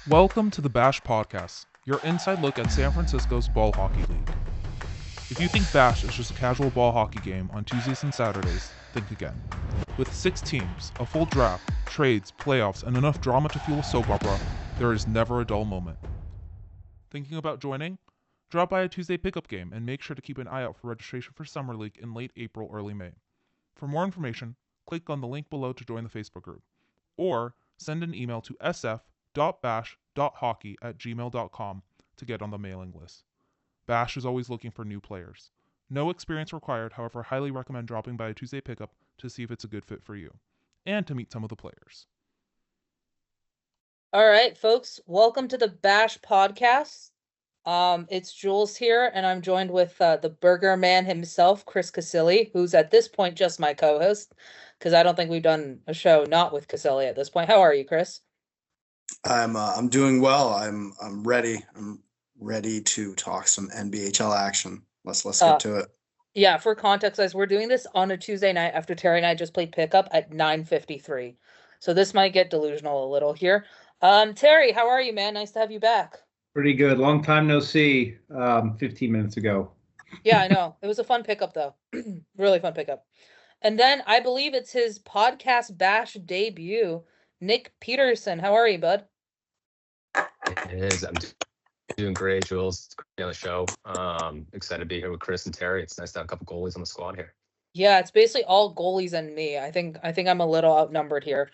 Welcome to the Bash Podcast, your inside look at San Francisco's ball hockey league. If you think Bash is just a casual ball hockey game on Tuesdays and Saturdays, think again. With 6 teams, a full draft, trades, playoffs, and enough drama to fuel a soap opera, there is never a dull moment. Thinking about joining? Drop by a Tuesday pickup game and make sure to keep an eye out for registration for Summer League in late April, early May. For more information, click on the link below to join the Facebook group, or send an email to sf.bash.hockey@gmail.com to get on the mailing list. Bash is always looking for new players. No experience required, however, highly recommend dropping by a Tuesday pickup to see if it's a good fit for you, and to meet some of the players. All right, folks, welcome to the Bash Podcast. It's Jules here, and I'm joined with the Burger Man himself, Chris Casilli, who's at this point just my co-host, because I don't think we've done a show not with Casilli at this point. How are you, Chris? I'm doing well. I'm ready. I'm ready to talk some NBHL action. Let's get to it. Yeah, for context, guys, we're doing this on a Tuesday night after Terry and I just played pickup at 9:53. So this might get delusional a little here. Terry, how are you, man? Nice to have you back. Pretty good. Long time no see. 15 minutes ago. Yeah, I know. It was a fun pickup, though. Really fun pickup. And then I believe it's his podcast Bash debut, Nick Peterson. How are you, bud? It is. I'm doing great, Jules. It's great on the show. Excited to be here with Chris and Terry. It's nice to have a couple goalies on the squad here. Yeah, it's basically all goalies and me. I think I'm a little outnumbered here.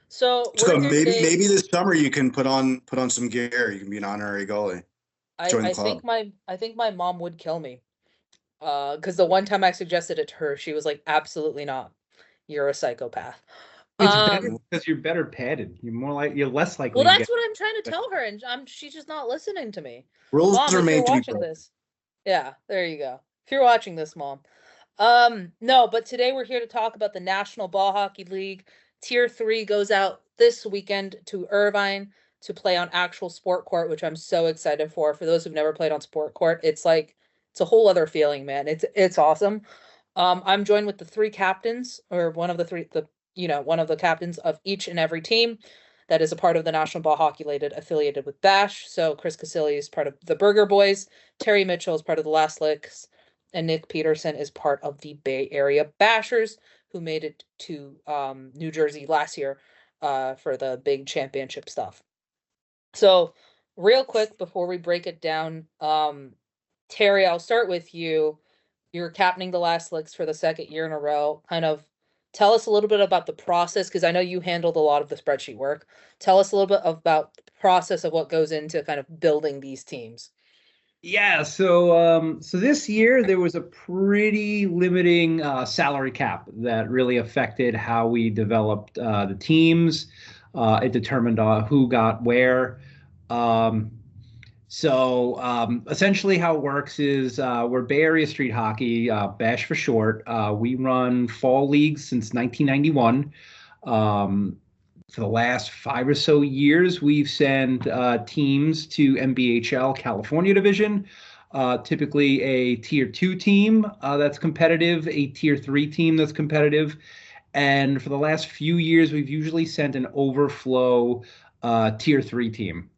So maybe this summer you can put on some gear. You can be an honorary goalie. I think my mom would kill me. Because the one time I suggested it to her, she was like, "Absolutely not. You're a psychopath." It's better because you're better padded. You're less likely. Well, that's what I'm trying to tell her, and she's just not listening to me. Rules Mom, are if made you're to be watching this. Yeah, there you go. If you're watching this, Mom. No, but today we're here to talk about the National Ball Hockey League. Tier 3 goes out this weekend to Irvine to play on actual sport court, which I'm so excited for. For those who've never played on sport court, it's a whole other feeling, man. It's awesome. I'm joined with the 3 captains, or one of the captains of each and every team that is a part of the National Ball Hockey League affiliated with Bash. So Chris Casilli is part of the Burger Boys, Terry Mitchell is part of the Last Licks, and Nick Peterson is part of the Bay Area Bashers, who made it to New Jersey last year for the big championship stuff. So real quick, before we break it down, Terry, I'll start with you. You're captaining the Last Licks for the second year in a row. Kind of tell us a little bit about the process, because I know you handled a lot of the spreadsheet work. Tell us a little bit about the process of what goes into kind of building these teams. Yeah, so this year there was a pretty limiting salary cap that really affected how we developed the teams. It determined who got where. Essentially how it works is we're Bay Area Street Hockey, Bash for short. We run fall leagues since 1991. For the last 5 or so years, we've sent teams to NBHL California Division, typically a Tier 2 team that's competitive, a Tier 3 team that's competitive. And for the last few years, we've usually sent an overflow Tier 3 team.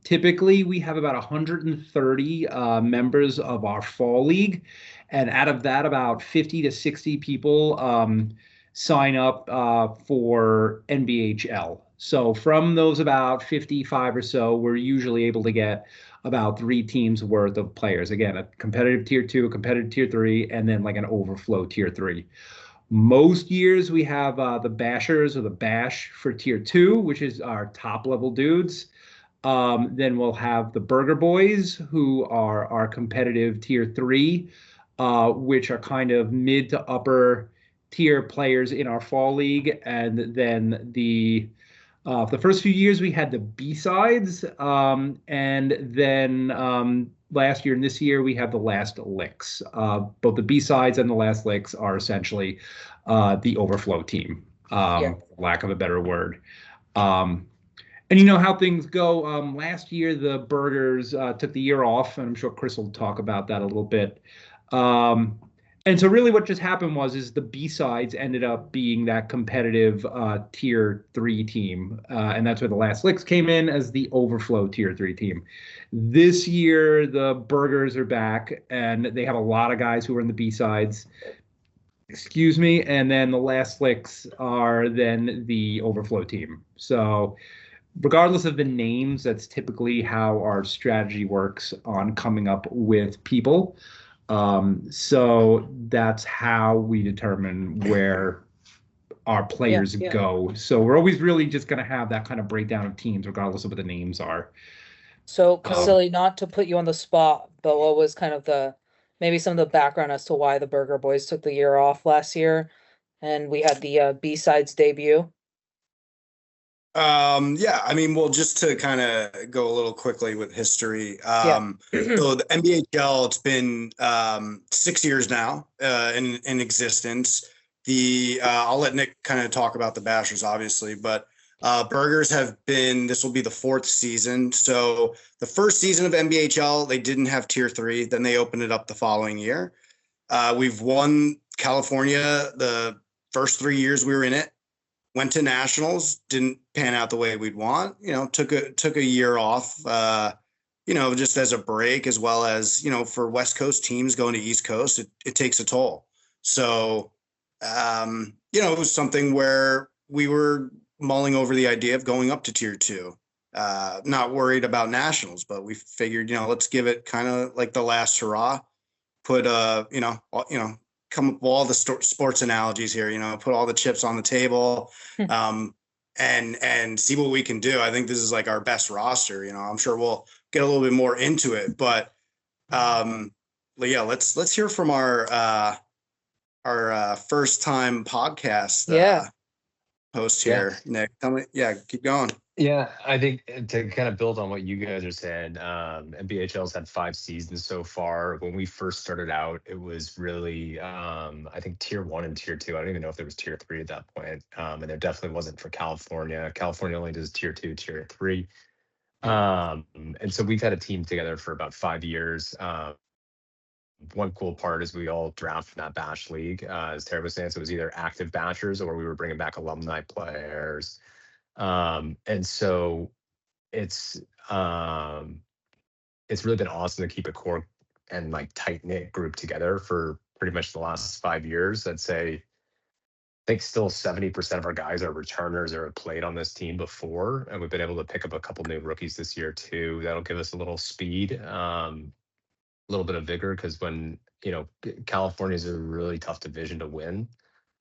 Typically, we have about 130 members of our fall league. And out of that, about 50 to 60 people sign up for NBHL. So from those about 55 or so, we're usually able to get about 3 teams worth of players. Again, a competitive Tier 2, a competitive Tier 3, and then like an overflow Tier 3. Most years we have the Bashers or the Bash for Tier 2, which is our top level dudes. Then we'll have the Burger Boys, who are our competitive Tier 3, which are kind of mid to upper tier players in our fall league. And then the first few years we had the B-sides, and then last year and this year we have the Last Licks. Both the B-sides and the Last Licks are essentially the overflow team, for lack of a better word. And you know how things go. Last year, the Burgers took the year off, and I'm sure Chris will talk about that a little bit. And so really what just happened is the B-sides ended up being that competitive tier 3 team. And that's where the Last Licks came in as the overflow tier 3 team. This year, the Burgers are back, and they have a lot of guys who are in the B-sides. Excuse me. And then the Last Licks are then the overflow team. So regardless of the names, that's typically how our strategy works on coming up with people. So that's how we determine where our players go. So we're always really just going to have that kind of breakdown of teams, regardless of what the names are. So, Casilli, not to put you on the spot, but what was kind of maybe some of the background as to why the Burger Boys took the year off last year, and we had the B-sides debut? Yeah, I mean, well, just to kind of go a little quickly with history. So the NBHL, it's been 6 years now in existence. I'll let Nick kind of talk about the Bashers, obviously, but Burgers this will be the 4th season. So the first season of NBHL, they didn't have tier 3. Then they opened it up the following year. We've won California the first 3 years we were in it. Went to nationals, didn't pan out the way we'd want. Took a year off. Just as a break, as well as for West Coast teams going to East Coast, it takes a toll. So, it was something where we were mulling over the idea of going up to tier 2. Not worried about nationals, but we figured, let's give it kind of like the last hurrah. Put come up with all the sports analogies here, put all the chips on the table, and see what we can do. I think this is like our best roster. I'm sure we'll get a little bit more into it, but yeah, let's hear from our first time podcast host here, Nick. Tell me, keep going. Yeah, I think to kind of build on what you guys are saying, NBHL's had 5 seasons so far. When we first started out, it was really, I think tier 1 and tier 2. I don't even know if there was tier 3 at that point. And there definitely wasn't for California. California only does tier 2, tier 3. And so we've had a team together for about 5 years. One cool part is we all drafted from that Bash League. As Terry was saying, so it was either active Bashers or we were bringing back alumni players. And so it's really been awesome to keep a core and like tight knit group together for pretty much the last 5 years. I'd say, I think still 70% of our guys are returners or have played on this team before, and we've been able to pick up a couple new rookies this year too. That'll give us a little speed, a little bit of vigor, because when California is a really tough division to win.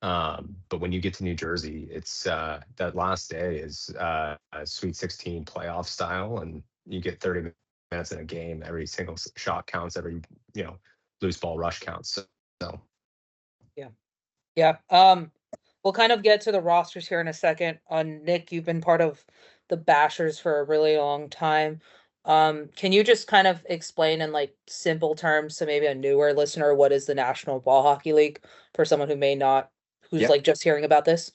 But when you get to New Jersey, it's that last day is a Sweet 16 playoff style, and you get 30 minutes in a game. Every single shot counts. Every loose ball rush counts. So yeah. We'll kind of get to the rosters here in a second. Nick, you've been part of the Bashers for a really long time. Can you just kind of explain in like simple terms to maybe a newer listener what is the National Ball Hockey League for someone who's like just hearing about this?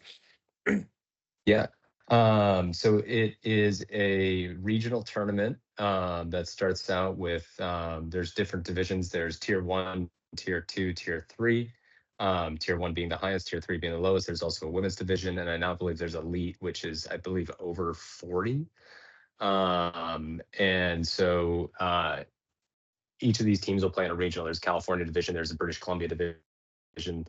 Yeah. So it is a regional tournament that starts out with there's different divisions. There's tier 1, tier 2, tier 3. Tier 1 being the highest, tier 3 being the lowest. There's also a women's division, and I now believe there's elite, which is I believe over 40. And so each of these teams will play in a regional. There's California division, there's a British Columbia division,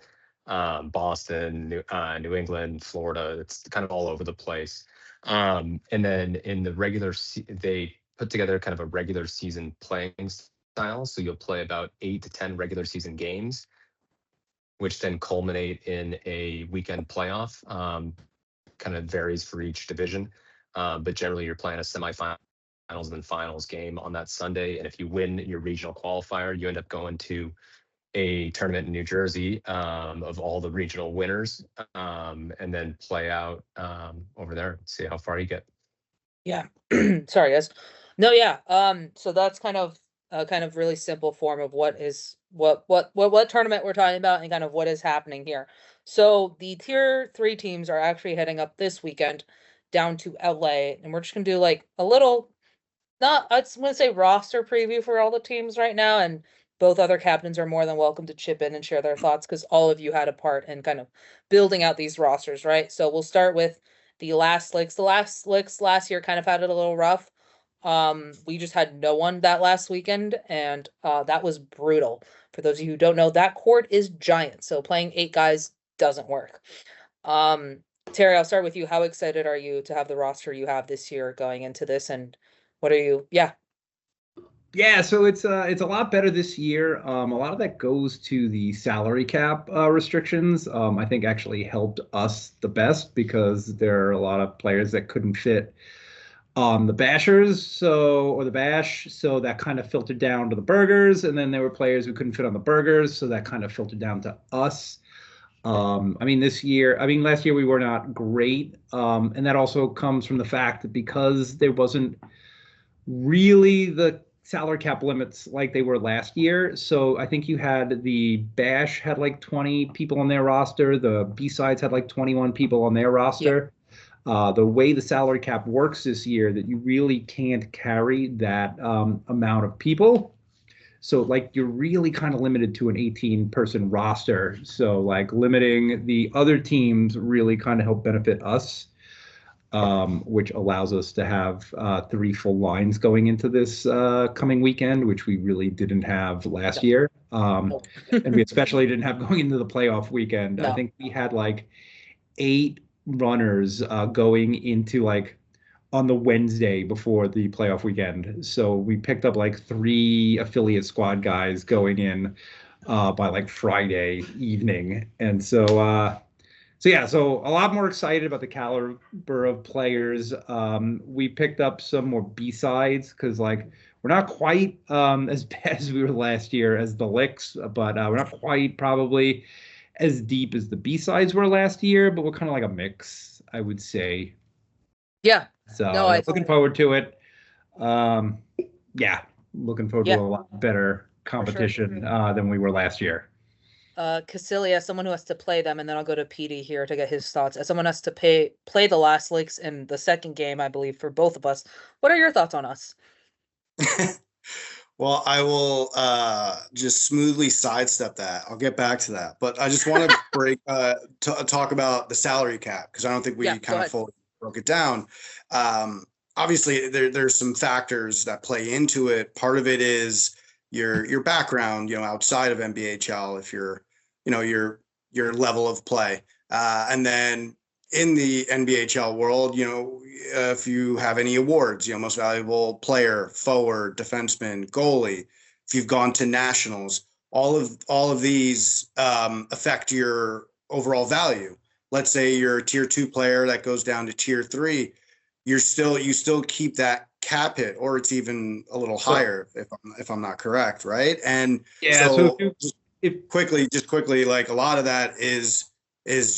Boston, New England, Florida. It's kind of all over the place. And then in the they put together kind of a regular season playing style. So you'll play about 8 to 10 regular season games, which then culminate in a weekend playoff. Kind of varies for each division. But generally you're playing a semifinals and then finals game on that Sunday. And if you win your regional qualifier, you end up going to a tournament in New Jersey of all the regional winners, and then play out over there, see how far you get. Yeah. Sorry, guys. No, yeah. So that's kind of really simple form of what tournament we're talking about and kind of what is happening here. So the tier 3 teams are actually heading up this weekend down to LA, and we're just gonna do like a little, I just want to say roster preview for all the teams right now, both other captains are more than welcome to chip in and share their thoughts because all of you had a part in kind of building out these rosters, right? So we'll start with the last licks. The last licks last year kind of had it a little rough. We just had no one that last weekend, and that was brutal. For those of you who don't know, that court is giant, so playing 8 guys doesn't work. Terry, I'll start with you. How excited are you to have the roster you have this year going into this, and what are you? Yeah, so it's a lot better this year. A lot of that goes to the salary cap restrictions. I think actually helped us the best because there are a lot of players that couldn't fit on the bashers, or the bash, so that kind of filtered down to the burgers, and then there were players who couldn't fit on the burgers, so that kind of filtered down to us. Last year we were not great, and that also comes from the fact that because there wasn't really the salary cap limits like they were last year. So I think you had the Bash had like 20 people on their roster. The B-Sides had like 21 people on their roster. The way the salary cap works this year, that you really can't carry that amount of people. So like you're really kind of limited to an 18-person roster. So like limiting the other teams really kind of help benefit us. Which allows us to have 3 full lines going into this coming weekend, which we really didn't have last year. And we especially didn't have going into the playoff weekend. No. I think we had like 8 runners going into like on the Wednesday before the playoff weekend. So we picked up like 3 affiliate squad guys going in by like Friday evening. And so a lot more excited about the caliber of players. We picked up some more B-sides because like we're not quite as bad as we were last year as the Licks, but we're not quite probably as deep as the B-sides were last year, but we're kind of like a mix, I would say. Yeah. So looking forward to it. Looking forward to a lot better competition than we were last year. Cassilia, someone who has to play them, and then I'll go to Petey here to get his thoughts. As someone has to play the last licks in the second game, I believe, for both of us. What are your thoughts on us? Well, I will just smoothly sidestep that. I'll get back to that, but I just want to talk about the salary cap because I don't think we kind of fully broke it down. Obviously, there's some factors that play into it. Part of it is your background, outside of NBHL, if your level of play, and then in the NBHL world, if you have any awards, most valuable player, forward, defenseman, goalie, if you've gone to nationals, all of these affect your overall value. Let's say you're a tier 2 player that goes down to tier 3, you still keep that cap hit, or it's even a little higher if I'm not correct, right? And quickly, like a lot of that is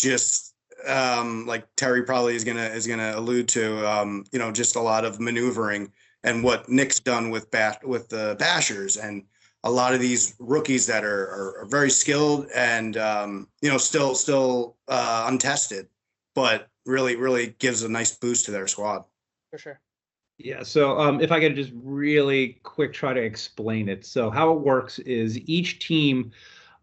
just like Terry probably is gonna allude to, just a lot of maneuvering and what Nick's done with the Bashers, and a lot of these rookies that are very skilled and still untested, but really gives a nice boost to their squad. For sure. Yeah, so if I could just really quick try to explain it. So how it works is each team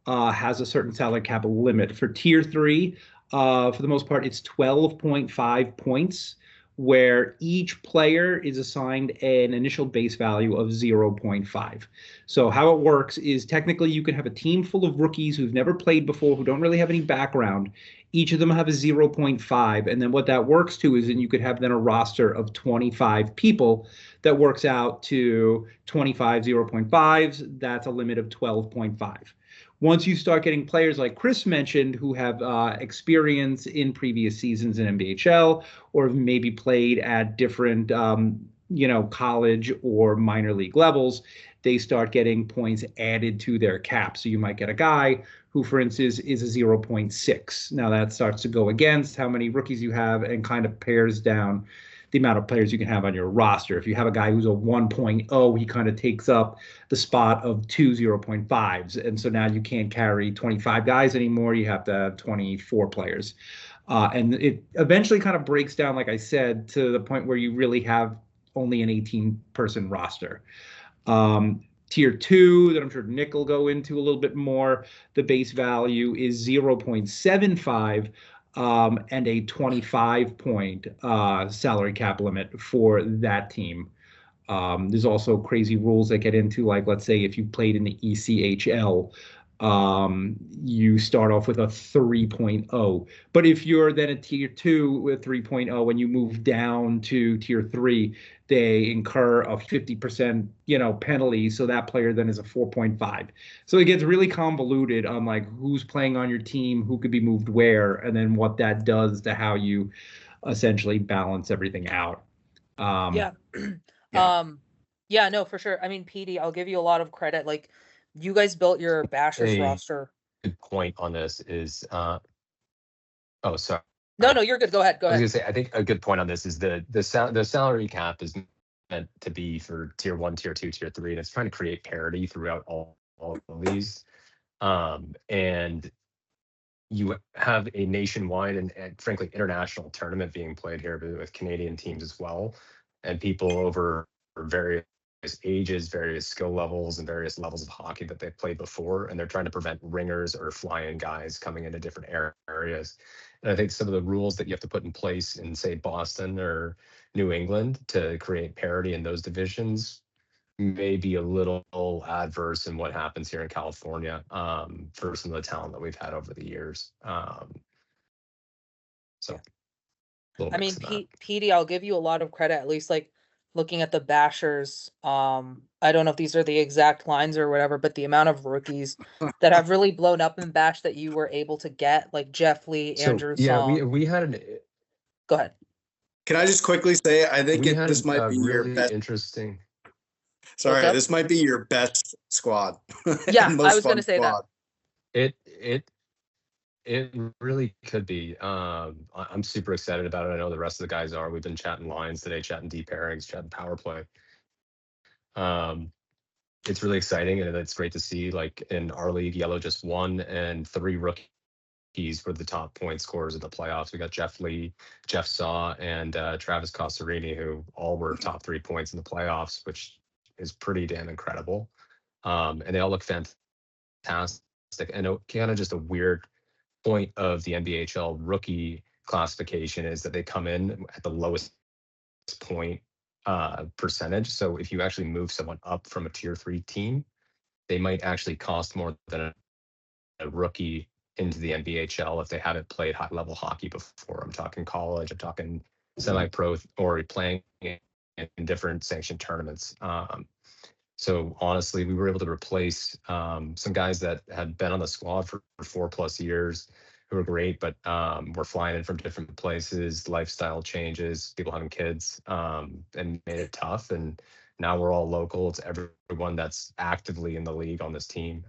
has a certain salary cap limit. For tier 3, for the most part, it's 12.5 points, where each player is assigned an initial base value of 0.5. So how it works is technically you can have a team full of rookies who've never played before, who don't really have any background. Each of them have a 0.5. And then what that works to is, and you could have then a roster of 25 people that works out to 25 0.5s. That's a limit of 12.5. Once you start getting players like Chris mentioned who have experience in previous seasons in NBHL, or maybe played at different, college or minor league levels, they start getting points added to their cap. So you might get a guy who, for instance, is a 0.6. Now that starts to go against how many rookies you have and kind of pares down the amount of players you can have on your roster. If you have a guy who's a 1.0, he kind of takes up the spot of 2 0.5s. And so now you can't carry 25 guys anymore. You have to have 24 players. And it eventually kind of breaks down, like I said, to the point where you really have only an 18-person roster. Tier 2, that I'm sure Nick will go into a little bit more, the base value is 0.75 and a 25-point salary cap limit for that team. There's also crazy rules that get into, like, let's say if you played in the ECHL, you start off with a 3.0. But if you're then a tier 2 with 3.0 and you move down to tier 3, they incur a 50%, penalty. So that player then is a 4.5. So it gets really convoluted on like who's playing on your team, who could be moved where, and then what that does to how you essentially balance everything out. Yeah. Yeah, no, for sure. I mean, PD, I'll give you a lot of credit. Like, you guys built your Bashers roster. Good point on this is, oh, sorry. No, you're good. Go ahead. I was gonna say, I think a good point on this is the salary cap is meant to be for tier 1, tier 2, tier 3, and it's trying to create parity throughout all of these. And you have a nationwide and frankly international tournament being played here with Canadian teams as well, and people over various ages, various skill levels, and various levels of hockey that they've played before, and they're trying to prevent ringers or fly-in guys coming into different areas. And I think some of the rules that you have to put in place in, say, Boston or New England to create parity in those divisions may be a little adverse in what happens here in California for some of the talent that we've had over the years. So, I mean, PD, I'll give you a lot of credit, at least like looking at the Bashers. I don't know if these are the exact lines or whatever, but the amount of rookies that have really blown up in Bash that you were able to get, like Jeff Lee, Andrew Song. We had an. Go ahead. Can I just quickly say, I think this might be really your best. Interesting. Sorry, this might be your best squad. Yeah, I was going to say that. It really could be. I'm super excited about it. I know the rest of the guys are. We've been chatting lines today, chatting deep pairings, chatting power play. It's really exciting, and it's great to see. Like in our league, Yellow just won, and 3 rookies were the top point scorers of the playoffs. We got Jeff Lee, Jeff Saw, and Travis Costarini, who all were top 3 points in the playoffs, which is pretty damn incredible. And they all look fantastic. And kind of just a weird point of the NBHL rookie classification is that they come in at the lowest point percentage. So if you actually move someone up from a tier 3 team, they might actually cost more than a rookie into the NBHL if they haven't played high level hockey before. I'm talking college, I'm talking semi-pro, or playing in different sanctioned tournaments. So honestly, we were able to replace some guys that had been on the squad for 4+ years, who were great, but were flying in from different places, lifestyle changes, people having kids, and made it tough. And now we're all local. It's everyone that's actively in the league on this team.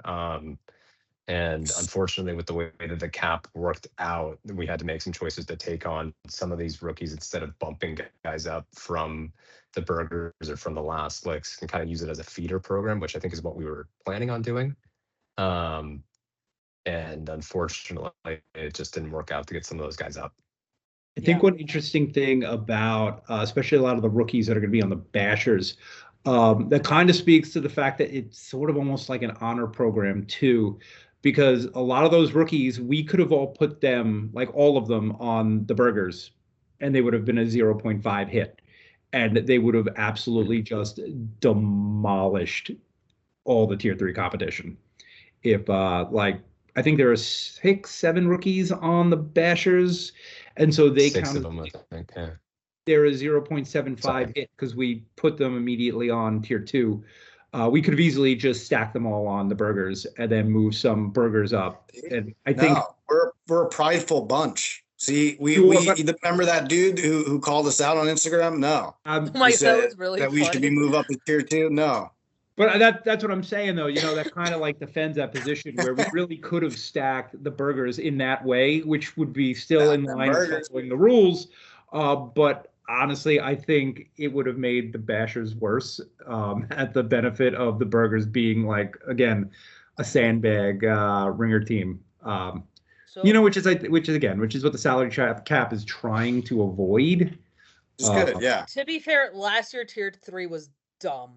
And unfortunately, with the way that the cap worked out, we had to make some choices to take on some of these rookies instead of bumping guys up from the burgers or from the last licks, and kind of use it as a feeder program, which I think is what we were planning on doing. And unfortunately, it just didn't work out to get some of those guys up. I think one interesting thing about, especially a lot of the rookies that are going to be on the Bashers, that kind of speaks to the fact that it's sort of almost like an honor program too, because a lot of those rookies, we could have all put them, like all of them, on the burgers, and they would have been a 0.5 hit, and they would have absolutely just demolished all the tier 3 competition. If I think there are 6-7 rookies on the Bashers, and so they 6 of them, I think. Yeah. They're a 0.75 hit because we put them immediately on tier 2. We could have easily just stacked them all on the burgers and then move some burgers up. And I think we're a prideful bunch. See, we remember that dude who called us out on Instagram? No. That was really that we should be moved up to tier 2? No. But that's what I'm saying, though. That kind of like defends that position where we really could have stacked the burgers in that way, which would be still in line with following the rules. But honestly, I think it would have made the Bashers worse at the benefit of the burgers being, like, again, a sandbag ringer team. Which is what the salary cap is trying to avoid. It's good, yeah. To be fair, last year tier 3 was dumb.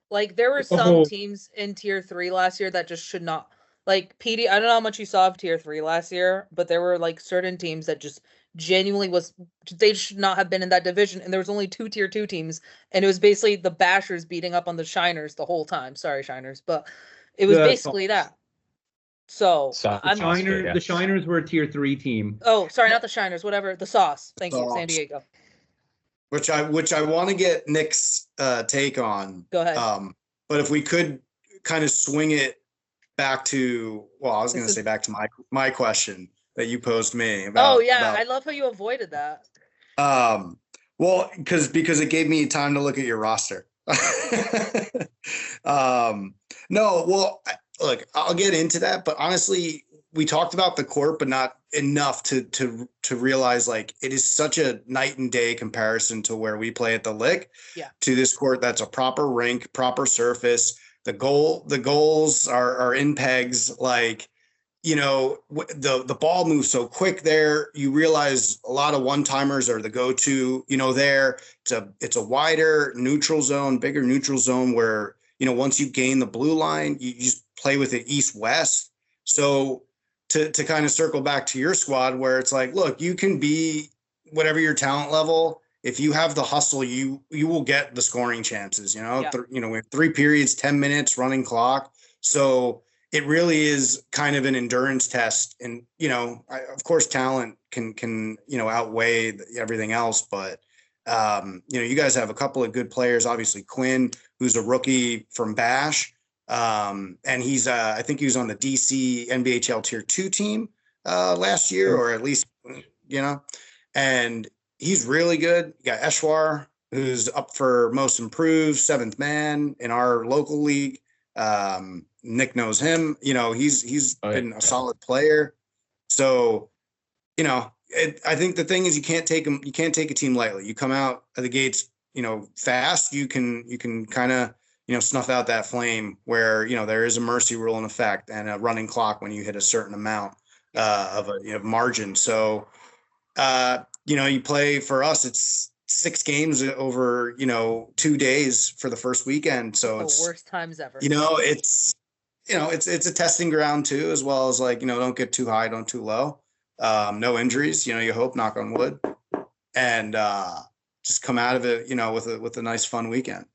Like there were some teams in tier 3 last year that just should not. Like PD, I don't know how much you saw of tier 3 last year, but there were like certain teams that just genuinely they should not have been in that division, and there was only 2 tier 2 teams, and it was basically the Bashers beating up on the Shiners the whole time. Sorry, Shiners, but it was basically that. So the Shiners were a tier 3 team. Oh, sorry, not the Shiners, whatever, the Sauce. Thank you, San Diego. Which I want to get Nick's take on. Go ahead. But if we could kind of swing it back to, well, I was going to say back to my question that you posed me about. I love how you avoided that. Well, because it gave me time to look at your roster. No, well, look, I'll get into that, but honestly, we talked about the court, but not enough to realize like it is such a night and day comparison to where we play at the Lick to this court. That's a proper rink, proper surface. The goals are in pegs. Like, you know, the ball moves so quick there. You realize a lot of one-timers are the go-to, you know, there. It's a wider neutral zone, bigger neutral zone where, you know, once you gain the blue line, you just play with it east-west. So to kind of circle back to your squad where it's like, look, you can be whatever your talent level. If you have the hustle, you will get the scoring chances, you know. We have 3 periods, 10 minutes, running clock. So it really is kind of an endurance test. And, you know, of course, talent can, you know, outweigh everything else. But, you know, you guys have a couple of good players, obviously Quinn, who's a rookie from Bash. And he's, I think he was on the DC NBHL Tier 2 team last year, or at least, you know, and he's really good. You got Eshwar, who's up for most improved, 7th man in our local league. Nick knows him. You know, he's been a solid player. So, you know, I think the thing is you can't take a team lightly. You come out of the gates, you know, fast. You can kind of, you know, snuff out that flame where, you know, there is a mercy rule in effect and a running clock when you hit a certain amount of a margin. So, you know, you play for us, it's 6 games over, you know, 2 days for the first weekend. So it's the worst times ever. You know, it's a testing ground too, as well as like, you know, don't get too high, don't too low. No injuries, you know, you hope, knock on wood, and just come out of it, you know, with a nice fun weekend.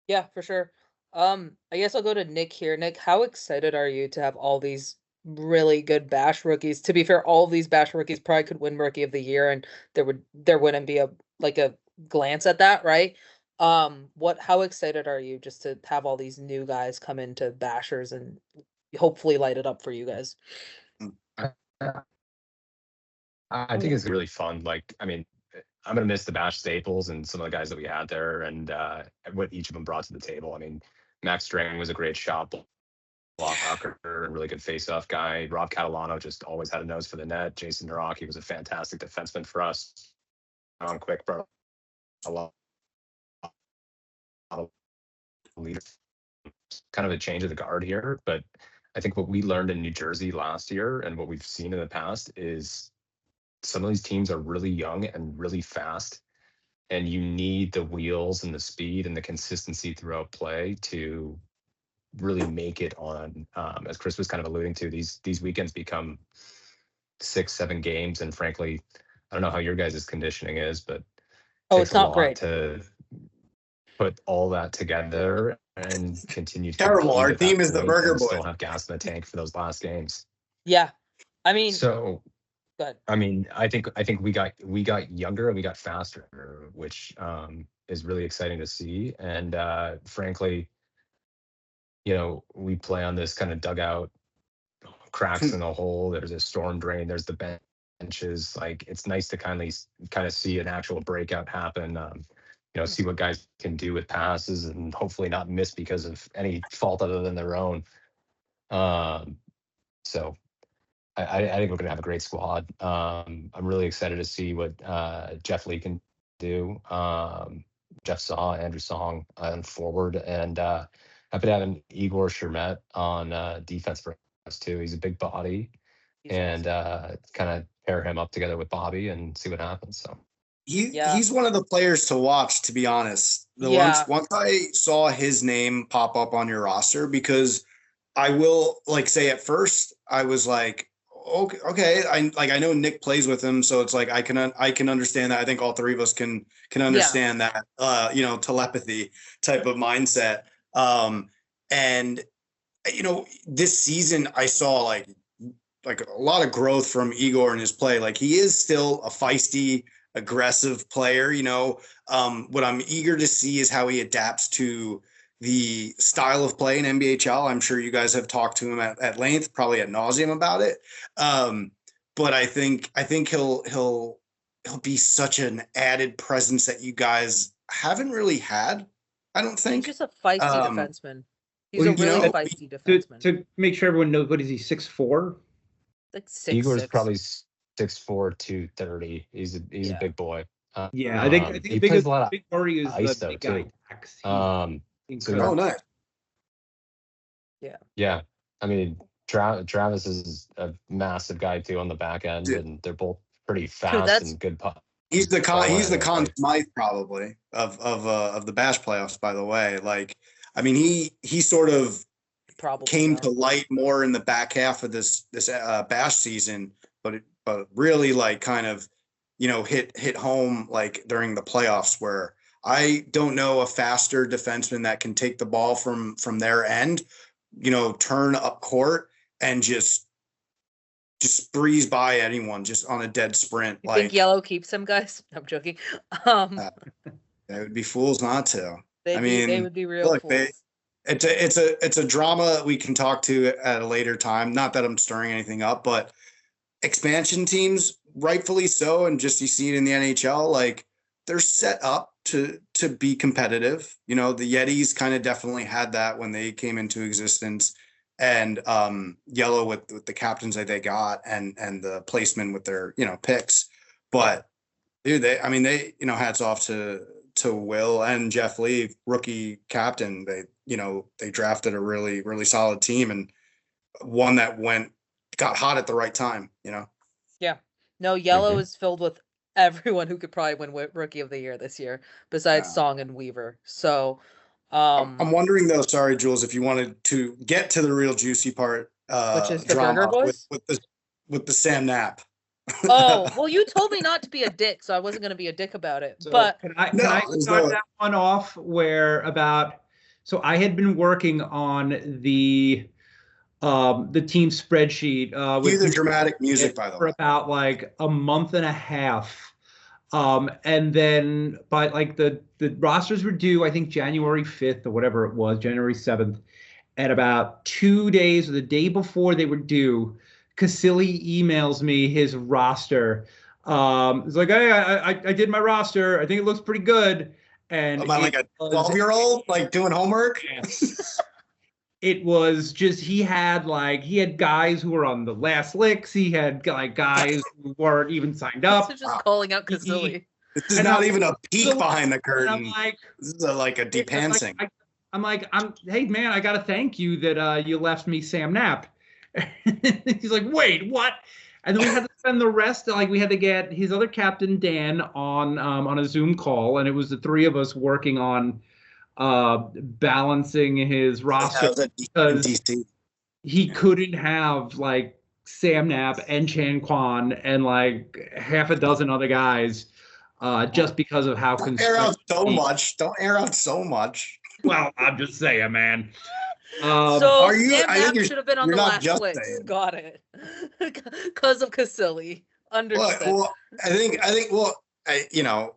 Yeah, for sure. I guess I'll go to Nick here. Nick, how excited are you to have all these really good Bash rookies? To be fair, all of these Bash rookies probably could win Rookie of the Year, and there wouldn't be a glance at that, right? How excited are you just to have all these new guys come into Bashers and hopefully light it up for you guys? I think it's really fun. Like, I mean, I'm going to miss the Bash staples and some of the guys that we had there and what each of them brought to the table. I mean, Max Strang was a great shot blocker, a really good face-off guy. Rob Catalano just always had a nose for the net. Jason Naraki was a fantastic defenseman for us. Quick, bro. A lot of leaders. Kind of a change of the guard here, but I think what we learned in New Jersey last year and what we've seen in the past is some of these teams are really young and really fast, and you need the wheels and the speed and the consistency throughout play to really make it on. As Chris was kind of alluding to, these weekends become 6-7 games, and frankly, I don't know how your guys' conditioning is, but it's not great to put all that together and continue to terrible. Our team is the burger boy. Still have gas in the tank for those last games. Yeah, I mean, so. But I mean, I think we got younger and we got faster, which is really exciting to see. And frankly, you know, we play on this kind of dugout, cracks in the hole. There's a storm drain. There's the benches. Like, it's nice to kind of see an actual breakout happen. You know, see what guys can do with passes and hopefully not miss because of any fault other than their own. So. I think we're going to have a great squad. I'm really excited to see what Jeff Lee can do. Jeff Saw, Andrew Song on forward, and happy to have an Igor Shermet on defense for us too. He's a big body, and kind of pair him up together with Bobby and see what happens. So he's one of the players to watch, to be honest. Once I saw his name pop up on your roster, because I will say at first I was like, okay, I know Nick plays with him, so it's like I can understand that. I think all three of us can understand that telepathy type of mindset. And this season I saw like a lot of growth from Igor in his play. Like, he is still a feisty, aggressive player. What I'm eager to see is how he adapts to the style of play in NBHL. I'm sure you guys have talked to him at length, probably ad nauseum about it. But I think he'll be such an added presence that you guys haven't really had. I don't think. He's just a feisty defenseman. He's a really feisty defenseman. To make sure everyone knows, what is he, 6'4"? Like 6'6". Igor's probably 6'4", 230. He's a big boy. I think he plays a lot of big worry is ice the though big guy too. Oh, nice. Yeah. I mean, Travis is a massive guy too on the back end, and they're both pretty fast and good putt. He's the Conn Smythe probably of the Bash playoffs, by the way. Like, I mean, he sort of probably came to light more in the back half of this Bash season, but really like kind of hit home like during the playoffs, where I don't know a faster defenseman that can take the ball from their end, turn up court and just breeze by anyone just on a dead sprint. You think Yellow keeps him, guys? I'm joking. They would be fools not to. They would be real fools. It's a drama we can talk to at a later time. Not that I'm stirring anything up, but expansion teams, rightfully so, and just you see it in the NHL, like, they're set up to be competitive. The Yetis kind of definitely had that when they came into existence, and Yellow with the captains that they got and the placement with their picks. But dude, they hats off to Will and Jeff Lee, rookie captain. They drafted a really, really solid team, and one that got hot at the right time. Yeah. No, Yellow is filled with everyone who could probably win Rookie of the Year this year, besides Song and Weaver. So, I'm wondering though, sorry, Jules, if you wanted to get to the real juicy part, which is the drama Burger Boys with the Sam Knapp. Oh, well, you told me not to be a dick, so I wasn't going to be a dick about it. So but can I start that one off so I had been working on the team spreadsheet with the dramatic music, by the way, for about like a month and a half. And then by like the rosters were due, I think January 5th or whatever it was, January 7th. And about 2 days or the day before they were due, Casilli emails me his roster. It's like, hey, I did my roster. I think it looks pretty good. And am I like a 12-year-old like doing homework? Yes. It was just he had guys who were on the last licks. He had like guys who weren't even signed up. This is just calling out Casilli. This is not even a peek behind the curtain. I'm like, this is like a deep pantsing. Hey man, I gotta thank you that you left me Sam Knapp. He's like, wait, what? And then we had to spend the rest, we had to get his other captain Dan on a Zoom call, and it was the three of us working on balancing his roster because he couldn't have like Sam Knapp and Chan Kwan and like half a dozen other guys just because of how Don't air out so much. Well, I'm just saying, man. So Sam Knapp should have been on the last list. Got it. Because of Casilli. Understood. Well, I think.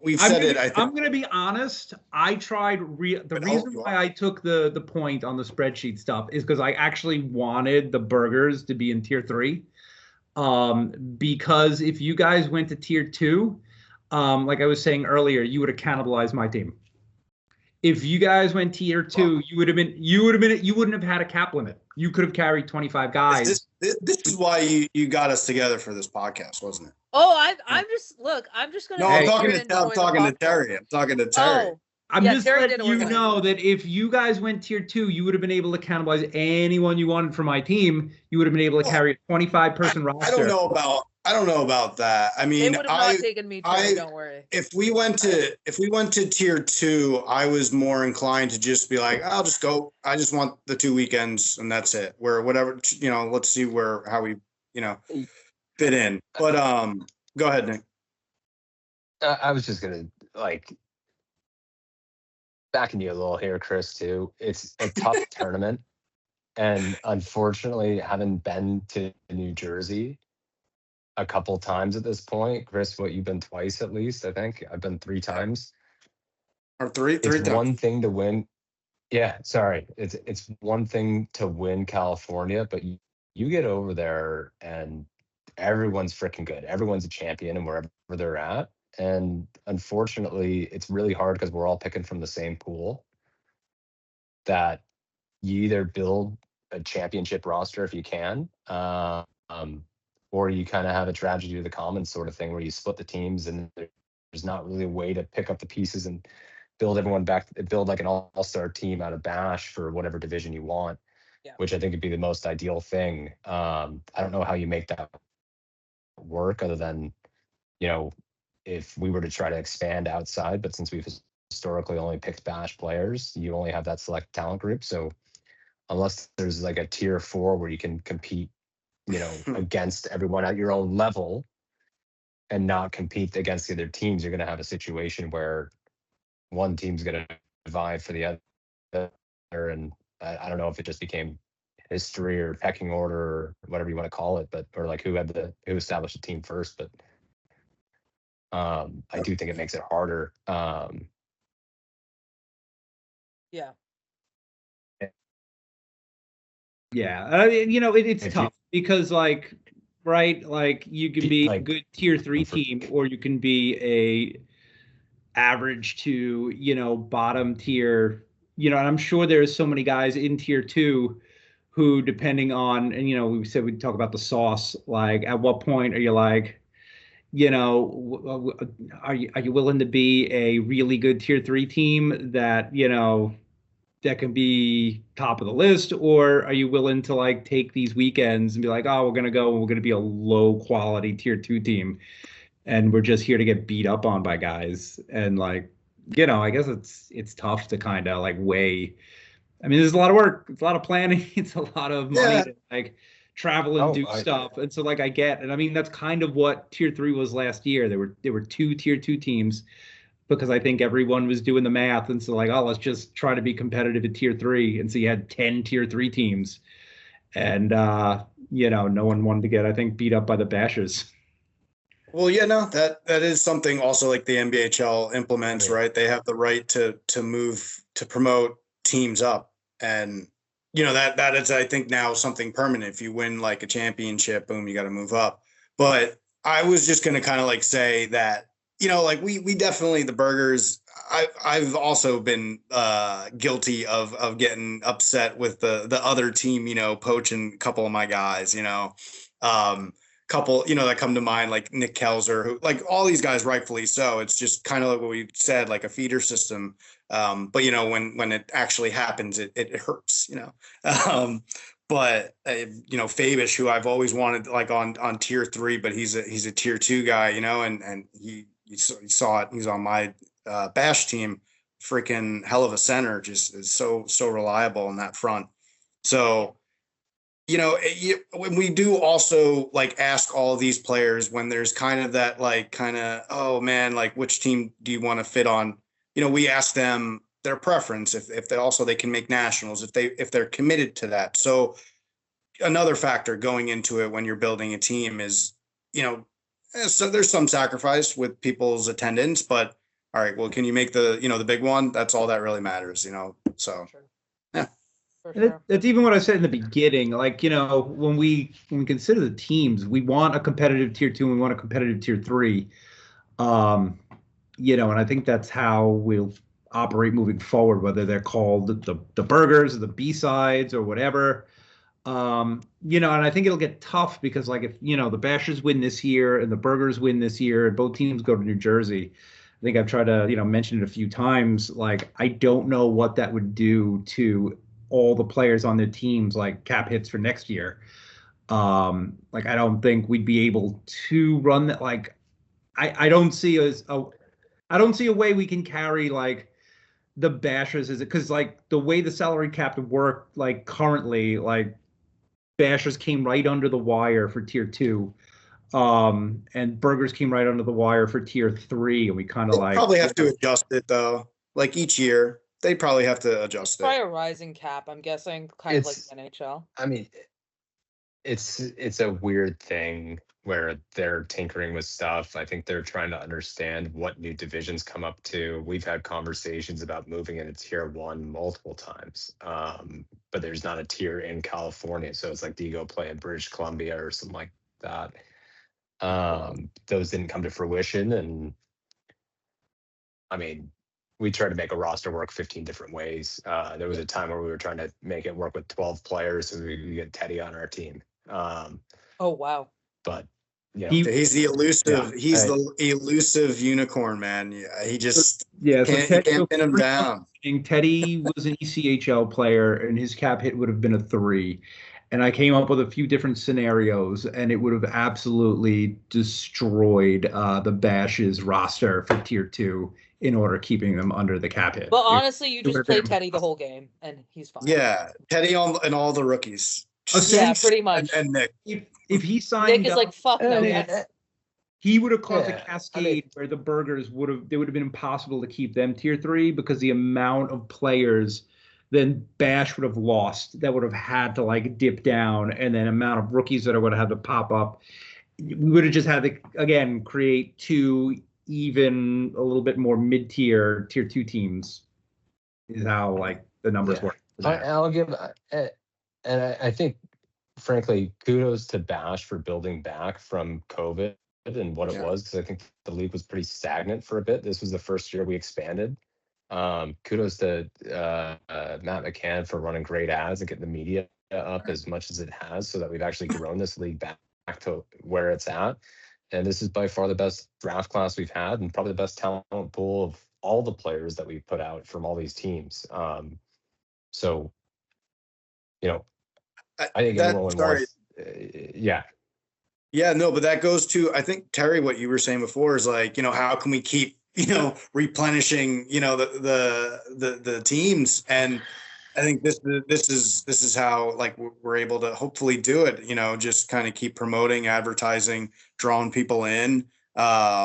We've said it. I'm going to be honest. I tried. The reason why I took the point on the spreadsheet stuff is because I actually wanted the burgers to be in tier 3. Because if you guys went to tier 2, like I was saying earlier, you would have cannibalized my team. If you guys went tier 2, you wouldn't have had a cap limit. You could have carried 25 guys. This is why you got us together for this podcast, wasn't it? Oh, I'm just gonna. No, I'm talking to Terry. Oh, I'm just letting you know that if you guys went tier 2, you would have been able to cannibalize anyone you wanted for my team. You would have been able to carry a 25-person roster. I don't know about that. I They mean, would have not taken me too, don't worry. if we went to tier 2, I was more inclined to just be like, I'll just go. I just want the 2 weekends and that's it. Where whatever, let's see how we, fit in. But go ahead, Nick. I was just gonna backing you a little here, Chris, too. It's a tough tournament. And unfortunately, having been to New Jersey a couple times at this point, Chris, you've been twice at least, I think. I've been 3 times. Or three It's times. one thing to win. Yeah, sorry. It's one thing to win California, but you get over there and everyone's freaking good. Everyone's a champion and wherever they're at. And unfortunately, it's really hard because we're all picking from the same pool, that you either build a championship roster if you can, or you kind of have a tragedy of the commons sort of thing where you split the teams and there's not really a way to pick up the pieces and build everyone back, build like an all-star team out of Bash for whatever division you want, which I think would be the most ideal thing. I don't know how you make that work other than, if we were to try to expand outside, but since we've historically only picked Bash players, you only have that select talent group. So unless there's like a tier 4 where you can compete, against everyone at your own level and not compete against the other teams, you're going to have a situation where one team's going to vie for the other. And I don't know if it just became history or pecking order or whatever you want to call it, or like who established a team first. But I do think it makes it harder. Yeah. Yeah, I mean, it's tough because, right, you can be a good tier 3 team, or you can be a average to, bottom tier, and I'm sure there's so many guys in tier 2 who, depending on, and, we said we'd talk about the sauce, like, at what point are you like, are you willing to be a really good tier 3 team that, that can be top of the list, or are you willing to take these weekends and be like, oh, we're going to be a low quality tier 2 team and we're just here to get beat up on by guys? And I guess it's tough to kind of weigh. I mean, there's a lot of work, it's a lot of planning, it's a lot of money to travel and do stuff. And so I get, and I mean, that's kind of what tier 3 was last year. There were 2 tier 2 teams, because I think everyone was doing the math. And so let's just try to be competitive at tier 3. And so you had 10 tier 3 teams, and, no one wanted to get, I think, beat up by the Bashers. Well, yeah, no, that is something also like the NBHL implements, right? They have the right to promote teams up. And, that is, I think, now something permanent. If you win a championship, boom, you got to move up. But I was just going to kind of say that, we definitely, the Burgers, I've also been guilty of getting upset with the other team, poaching a couple of my guys, couple, that come to mind, like Nick Kelzer, who, all these guys, rightfully so. It's just kind of like what we said, like a feeder system. But when it actually happens, it hurts, But Fabish, who I've always wanted on tier 3, but he's a tier 2 guy, and you saw it. He's on my Bash team. Freaking hell of a center, just is so reliable on that front. So, when we do also ask all of these players, when there's kind of that oh man, which team do you want to fit on? We ask them their preference if they can make nationals, if they're committed to that. So another factor going into it when you're building a team is, so there's some sacrifice with people's attendance, but all right, well, can you make the big one? That's all that really matters, so yeah. Sure. That's even what I said in the beginning. When we consider the teams, we want a competitive tier 2 and we want a competitive tier 3. And I think that's how we'll operate moving forward, whether they're called the Burgers or the B-sides or whatever. And I think it'll get tough because if, the Bashers win this year and the Burgers win this year and both teams go to New Jersey, I think I've tried to, mention it a few times. I don't know what that would do to all the players on their teams, cap hits for next year. Like I don't think we'd be able to run that. Like I don't see I don't see a way we can carry like the Bashers is it because like the way the salary cap work like currently like Bashers came right under the wire for tier 2, and Burgers came right under the wire for tier 3, and we kind of They like probably have to adjust it though. Like each year, they probably have to adjust Probably it. a rising cap, I'm guessing, kind of like It's, the NHL. I mean, it's a weird thing where they're tinkering with stuff. I think they're trying to understand what new divisions come up to. We've had conversations about moving into tier 1 multiple times, but there's not a tier in California, so it's like, do you go play in British Columbia or something like that? Those didn't come to fruition, and I mean, we tried to make a roster work 15 different ways. There was a time where we were trying to make it work with 12 players, so we get Teddy on our team. Oh wow. But you know, He's the elusive. Yeah, He's the elusive unicorn, man. Yeah, he just yeah. can't, So he can't pin him down. Teddy was an ECHL player, and his cap hit would have been a 3. And I came up with a few different scenarios, and it would have absolutely destroyed the Bash's roster for tier 2 in order keeping them under the cap hit. But honestly, you it just would've play been Teddy the whole game, and he's fine. Yeah, Teddy and all the rookies. Yeah, pretty much. And Nick. If he signed Nick is up, like, fuck no. Yes. he would have caused Yeah, a cascade where the Burgers would have been impossible to keep them tier 3 because the amount of players then Bash would have lost that would have had to like dip down, and then amount of rookies that would have had to pop up. We would have just had to again create 2 even a little bit more mid-tier tier 2 teams is how like the numbers work. I'll give, and I think, frankly, kudos to Bash for building back from COVID and what it was, because I think the league was pretty stagnant for a bit. This was the first year we expanded. Kudos to Matt McCann for running great ads and getting the media up as much as it has, so that we've actually grown this league back to where it's at. And this is by far the best draft class we've had, and probably the best talent pool of all the players that we've put out from all these teams. So, you know, I think everyone wants, yeah. Yeah, no, but that goes to, I think, Terry, what you were saying before is like, how can we keep, replenishing, the teams? And I think this is how like we're able to hopefully do it, just kind of keep promoting, advertising, drawing people in, and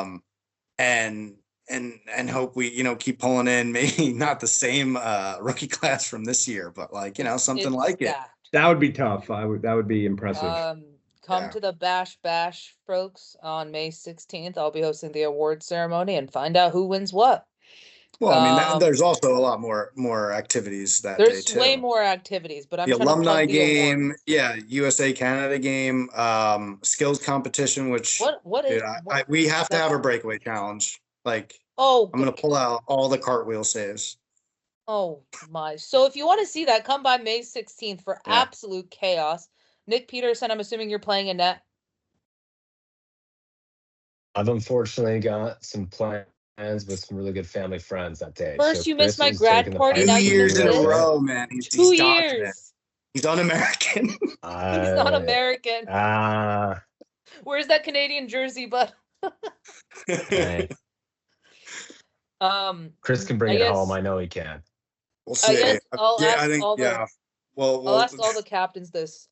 hope we, keep pulling in maybe not the same rookie class from this year, but like, something It's like it. stacked. That would be tough. That would be impressive. Come to the Bash, folks, on May 16th. I'll be hosting the award ceremony and find out who wins what. Well, I mean, there's also a lot more activities that day There's too. way more activities, but I'm The trying to alumni plug the game, awards. yeah, USA Canada game, skills competition, which What is dude, we have to have a breakaway challenge. Like, Oh, I'm gonna pull out all the cartwheel saves. oh my. So if you want to see that, come by May 16th for Yeah. absolute chaos. Nick Peterson, I'm assuming you're playing in net. I've unfortunately got some plans with some really good family friends that day. First, you missed Chris my is grad taking the party, Two now you years in a this? row, man. He's 2 dodging it. years. He's un-American. He's not American. Where's that Canadian jersey, bud? Hey. Chris can bring it home. I know he can. We'll see. guess I'll yeah, ask I think all the- yeah. Well, I'll ask all the captains this.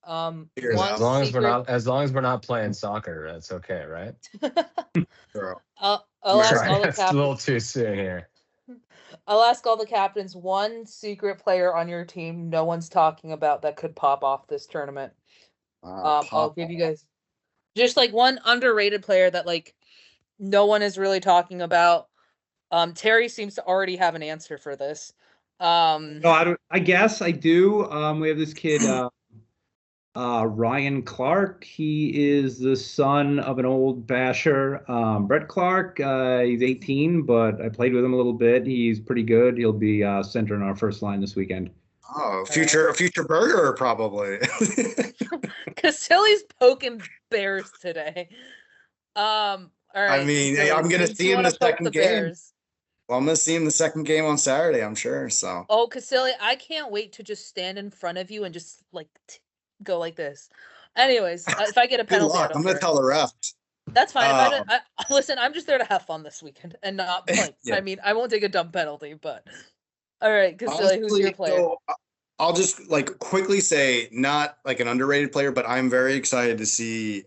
Figure it one out. As long secret- as we're not playing soccer, that's okay, right? Sure. I'll ask Sorry, all the that's a little captains. too soon here. I'll ask all the captains one secret player on your team no one's talking about that could pop off this tournament. I'll give you guys just like one underrated player that like no one is really talking about. Terry seems to already have an answer for this. No, I guess I do. We have this kid, Ryan Clark. He is the son of an old Basher, Brett Clark. He's 18, but I played with him a little bit. He's pretty good. He'll be centering our first line this weekend. Oh, future burger probably. Casilli's poking bears today. All right. I mean, Casilli, I'm gonna since see you him in wanna the poke second game. Bears- Well, I'm gonna see him the second game on Saturday, I'm sure. So. Oh, Casilli, I can't wait to just stand in front of you and just like go like this. Anyways, if I get a Good penalty, I luck. don't I'm gonna care. tell the refs. That's fine. If I don't, listen, I'm just there to have fun this weekend and not like. Yeah. I mean, I won't take a dumb penalty, but all right, Casilli, who's Honestly, your player? so I'll just like quickly say, not like an underrated player, but I'm very excited to see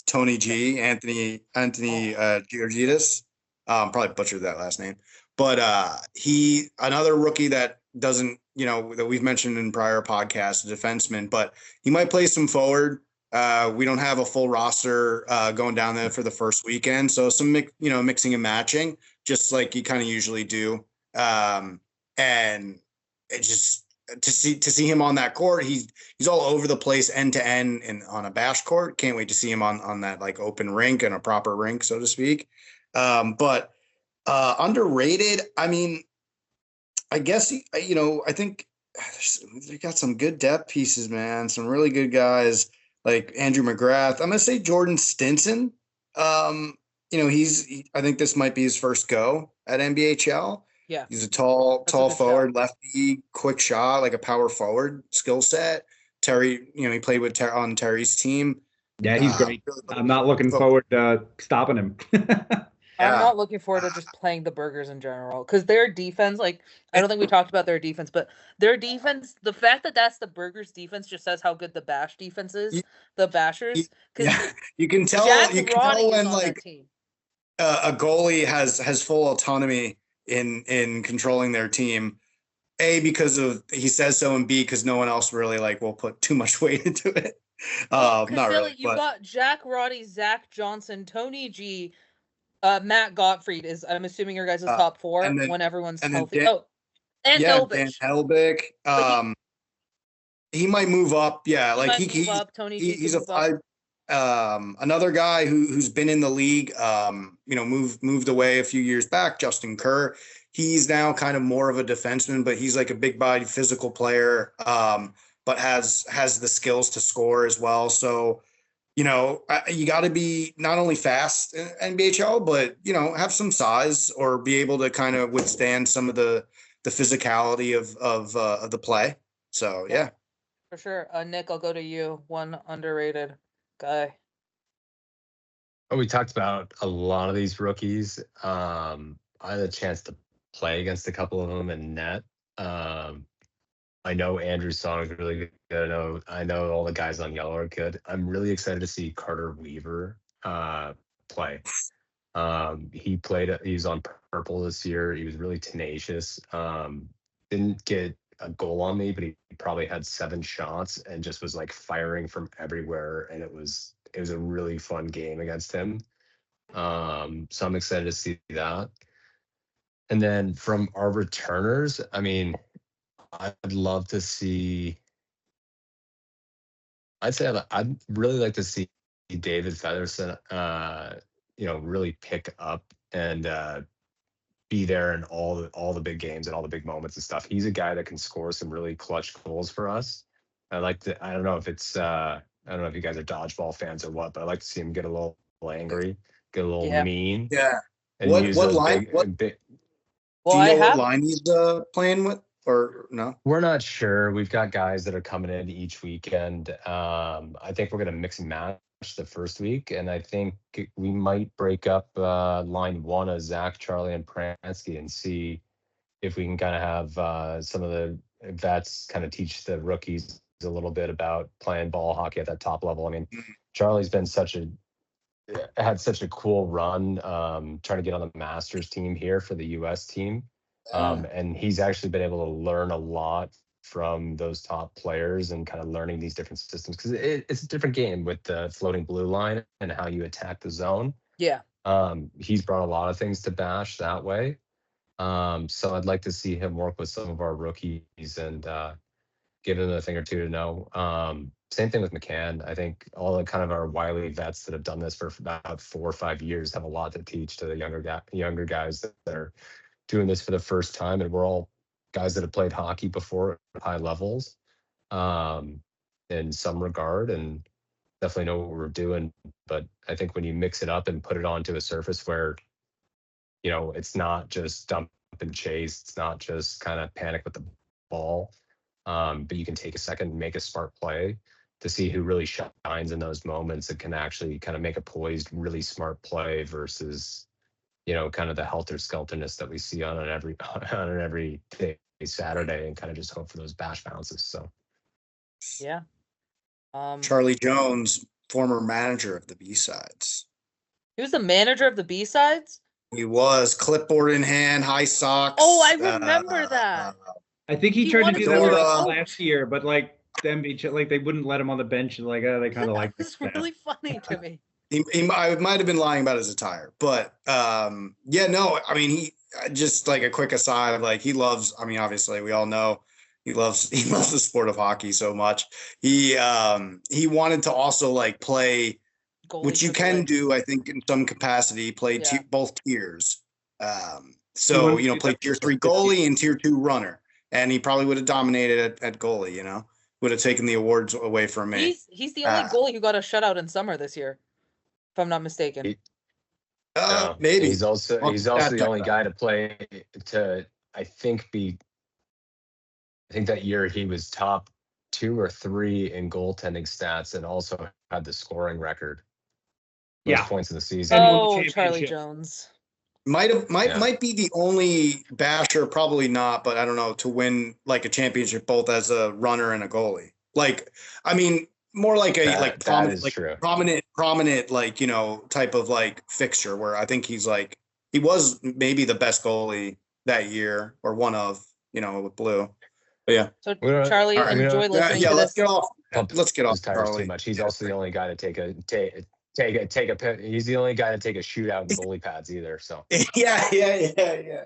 Tony G, Anthony Georgides. Probably butchered that last name, but he another rookie that doesn't, that we've mentioned in prior podcasts, a defenseman, but he might play some forward. We don't have a full roster going down there for the first weekend, so some mixing and matching, just like you kind of usually do. And it just to see him on that court, he's all over the place, end to end, and on a bash court. Can't wait to see him on that like open rink and a proper rink, so to speak. But underrated. I mean, I guess I think they got some good depth pieces, man. Some really good guys like Andrew McGrath. I'm gonna say Jordan Stinson. I think this might be his first go at NBHL. Yeah, he's a tall good forward, shot. lefty, quick shot, like a power forward skill set. Terry, he played with on Terry's team. Yeah, he's great. I'm not looking forward to stopping him. I'm not looking forward to just playing the Burgers in general, because their defense, like, I don't think we talked about their defense, but their defense, the fact that that's the Burgers defense just says how good the Bash defense is. The Bashers, because you can tell. Jack You can Roddy tell when is on like that team. A goalie has full autonomy in controlling their team. A, because of he says so, and B, because no one else really will put too much weight into it. Not really. You got Jack Roddy, Zach Johnson, Tony G, Matt Gottfried is, I'm assuming, your guys' top four when everyone's healthy. Dan Helbich. Helbich. He might move up. Yeah, like he move up. Tony G he's a five. Another guy who's been in the league, moved away a few years back, Justin Kerr. He's now kind of more of a defenseman, but he's like a big body physical player, but has the skills to score as well. So, you got to be not only fast in NBHL, but, have some size or be able to kind of withstand some of the physicality of the play. So, yeah. For sure. Nick, I'll go to you. One underrated guy. Oh, we talked about a lot of these rookies. I had a chance to play against a couple of them in net. I know Andrew Song is really good. I know all the guys on yellow are good. I'm really excited to see Carter Weaver play. He was on purple this year. He was really tenacious. Didn't get a goal on me, but he probably had 7 shots and just was like firing from everywhere. And it was a really fun game against him. So I'm excited to see that. And then from our returners, I mean, I'd love to see. I'd really like to see David Featherson, really pick up and be there in all the big games and all the big moments and stuff. He's a guy that can score some really clutch goals for us. I don't know if it's I don't know if you guys are dodgeball fans or what, but I like to see him get a little angry, get a little mean. Yeah. And what use line? Well, do you know what line he's playing with, or no? We're not sure. We've got guys that are coming in each weekend. I think we're going to mix and match the first week, and I think we might break up line 1 of Zach, Charlie, and Pransky and see if we can kind of have some of the vets kind of teach the rookies a little bit about playing ball hockey at that top level. I mean, Charlie's been had such a cool run trying to get on the Masters team here for the US team. And he's actually been able to learn a lot from those top players and kind of learning these different systems, because it's a different game with the floating blue line and how you attack the zone. Yeah. He's brought a lot of things to Bash that way. So I'd like to see him work with some of our rookies and give them a thing or two to know. Same thing with McCann. I think all the kind of our wily vets that have done this for about 4 or 5 years have a lot to teach to the younger guys that are doing this for the first time. And we're all guys that have played hockey before at high levels in some regard, and definitely know what we're doing. But I think when you mix it up and put it onto a surface where, it's not just dump and chase, it's not just kind of panic with the ball, but you can take a second and make a smart play, to see who really shines in those moments and can actually kind of make a poised, really smart play versus, kind of the helter-skelterness that we see on an every day Saturday, and kind of just hope for those bash bounces. So Yeah. Charlie Jones, former manager of the B-sides. He was the manager of the B-sides? He was, clipboard in hand, high socks. Oh, I remember that. I think he tried to wanted do to that be with a us coach. last year, but like the NBHL, like they wouldn't let him on the bench, and like they kind of like It's really funny to me. I might have been lying about his attire, but yeah, no, I mean, he just like a quick aside, like he loves, I mean, obviously we all know he loves the sport of hockey so much. He wanted to also like play, Goalie which you for the can league. do, I think, in some capacity, play Yeah. both tiers. He So, wanted to do play that tier for 3 goalie and tier 2 runner. And he probably would have dominated at goalie, would have taken the awards away from me. He's the only goalie who got a shutout in summer this year, if I'm not mistaken. Maybe. he's also the only guy to play to, I think that year he was top 2 or 3 in goaltending stats and also had the scoring record. Most points in the season. And won the Oh, Charlie championship. Jones. Might be the only basher, probably not, but I don't know, to win like a championship both as a runner and a goalie. Like, I mean, more like a prominent like, type of like fixture where I think he was maybe the best goalie that year, or one of, with Blue. But yeah. So Charlie, enjoy listening to let's this. get off. Let's get off tires Charlie. too much. He's also the only guy to take a he's the only guy to take a shootout in goalie pads either. So yeah.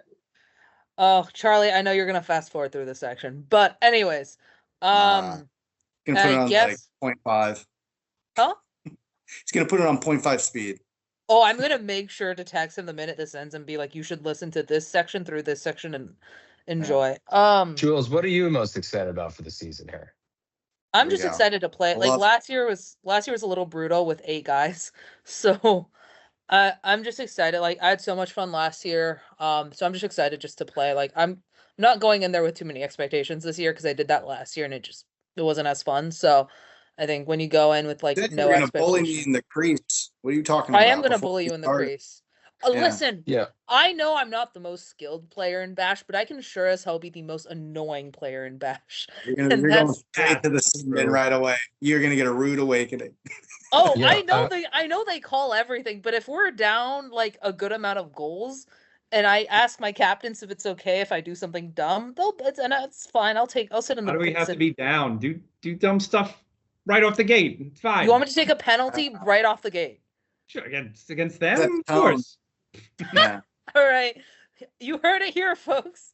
Oh, Charlie, I know you're gonna fast forward through this section, but anyways, Gonna put it on yes. like 0.5. Huh? He's gonna put it on 0.5 speed. Oh, I'm gonna make sure to text him the minute this ends and be like, you should listen to this section through this section and enjoy. Jules, what are you most excited about for the season here? I'm just excited to play. Like last year was a little brutal with 8 guys. So I'm just excited. Like I had so much fun last year. So I'm just excited just to play. Like I'm not going in there with too many expectations this year because I did that last year and it wasn't as fun. So I think when you go in with like no expectations, bully me in the crease. What are you talking about? I am gonna bully you in the crease. Listen, I know I'm not the most skilled player in Bash, but I can sure as hell be the most annoying player in Bash. You're going straight to the sin right away. You're gonna get a rude awakening. Oh, I know they call everything, but if we're down like a good amount of goals, and I ask my captains if it's okay if I do something dumb, it's fine. I'll sit in the. How do we have to be down? Do dumb stuff right off the gate. It's fine. You want me to take a penalty right off the gate? Sure, against them, of course. Yeah. All right, you heard it here, folks.